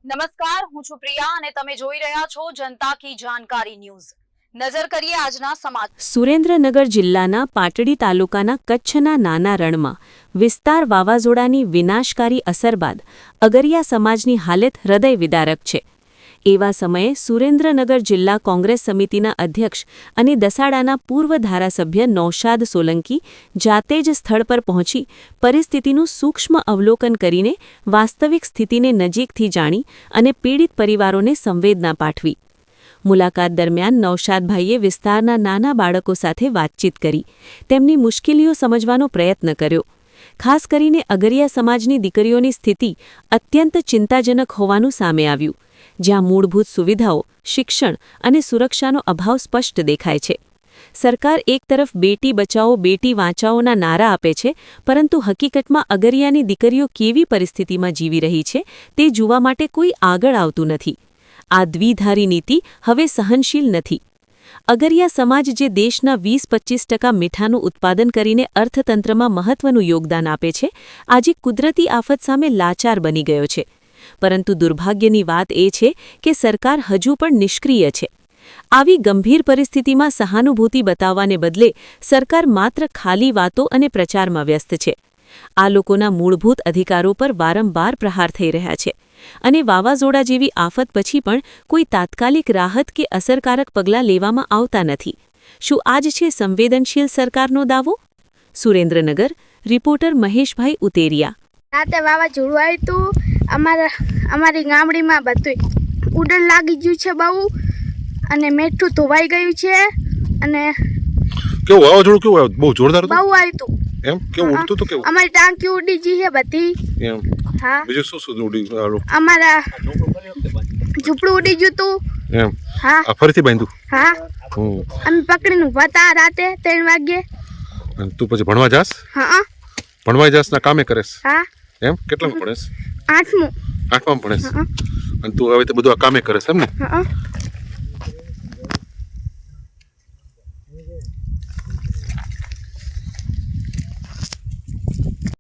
નમસ્કાર, હું છું પ્રિયા અને તમે જોઈ રહ્યા છો જનતા કી જાણકારી ન્યૂઝ। નજર કરીએ આજના સમાચાર। સુરેન્દ્રનગર જિલ્લાના પાટડી તાલુકાના કચ્છના નાના રણમાં વિસ્તાર વાવાઝોડાની વિનાશકારી અસર બાદ અગરિયા સમાજની હાલત હૃદય વિદારક છે। એવા સમયે સુરેન્દ્રનગર જિલ્લા કોંગ્રેસ સમિતિના અધ્યક્ષ અને દસાડાના પૂર્વ ધારાસભ્ય નૌશાદ સોલંકી જાતે જ સ્થળ પર પહોંચી પરિસ્થિતિનું સૂક્ષ્મ અવલોકન કરીને વાસ્તવિક સ્થિતિને નજીકથી જાણી અને પીડિત પરિવારોને સંવેદના પાઠવી। મુલાકાત દરમિયાન નૌશાદભાઈએ વિસ્તારના નાના બાળકો સાથે વાતચીત કરી તેમની મુશ્કેલીઓ સમજવાનો પ્રયત્ન કર્યો। ખાસ કરીને અગરિયા સમાજની દીકરીઓની સ્થિતિ અત્યંત ચિંતાજનક હોવાનું સામે આવ્યું, જ્યાં મૂળભૂત સુવિધાઓ, શિક્ષણ અને સુરક્ષાનો અભાવ સ્પષ્ટ દેખાય છે। સરકાર એક તરફ બેટી બચાવો બેટી વાંચાઓના નારા આપે છે, પરંતુ હકીકતમાં અગરિયાની દીકરીઓ કેવી પરિસ્થિતિમાં જીવી રહી છે તે જોવા માટે કોઈ આગળ આવતું નથી। આ દ્વિધારી નીતિ હવે સહનશીલ નથી। અગરિયા સમાજ જે દેશના 20-25% મીઠાનું ઉત્પાદન કરીને અર્થતંત્રમાં મહત્વનું યોગદાન આપે છે, આજે કુદરતી આફત સામે લાચાર બની ગયો છે। પરંતુ દુર્ભાગ્યની વાત એ છે કે સરકાર હજુ પણ નિષ્ક્રિય છે। આવી ગંભીર પરિસ્થિતિમાં સહાનુભૂતિ બતાવવાને બદલે સરકાર માત્ર ખાલી વાતો અને પ્રચારમાં વ્યસ્ત છે। આ લોકોના મૂળભૂત અધિકારો પર વારંવાર પ્રહાર થઈ રહ્યા છે અને વાવાઝોડા જેવી આફત પછી પણ કોઈ તાત્કાલિક રાહત કે અસરકારક પગલાં લેવામાં આવતા નથી। શું આજ છે સંવેદનશીલ સરકારનો દાવો? સુરેન્દ્રનગર, રિપોર્ટર મહેશભાઈ ઉતેરિયા। રાતે વાવાઝોડું આવ્યું હતું, અમારી ગામડીમાં બધું ઉડન લાગી ગયું છે બહુ, અને મેઠું ધોવાઈ ગયું છે। અને કેવું વાવાઝોડું કેવું આવ્યું? બહુ જોરદાર હતું? બહુ આવ્યું હતું। એમ કેવું ઉડતું હતું? કેવું? અમારી ટાંકી ઉડી ગઈ છે બધી। એમ? હા। બીજું શું શું ઉડી ગયું? અમારા ઝૂંપડું ઉડી ગયું હતું। એમ? હા। આ ફરીથી બાંધ્યું? હા। અમે પકડીને ઊભા હતા રાતે 3 વાગે। અને તું પછી ભણવા જાસ? હા। ભણવા જાસ ના કામે કરેસ? હા। એમ? કેટલામાં ભણેસ? 8મું। 8માં ભણેસ? અને તું હવે તો બધું આ કામે કરેસ એમ ને? હા।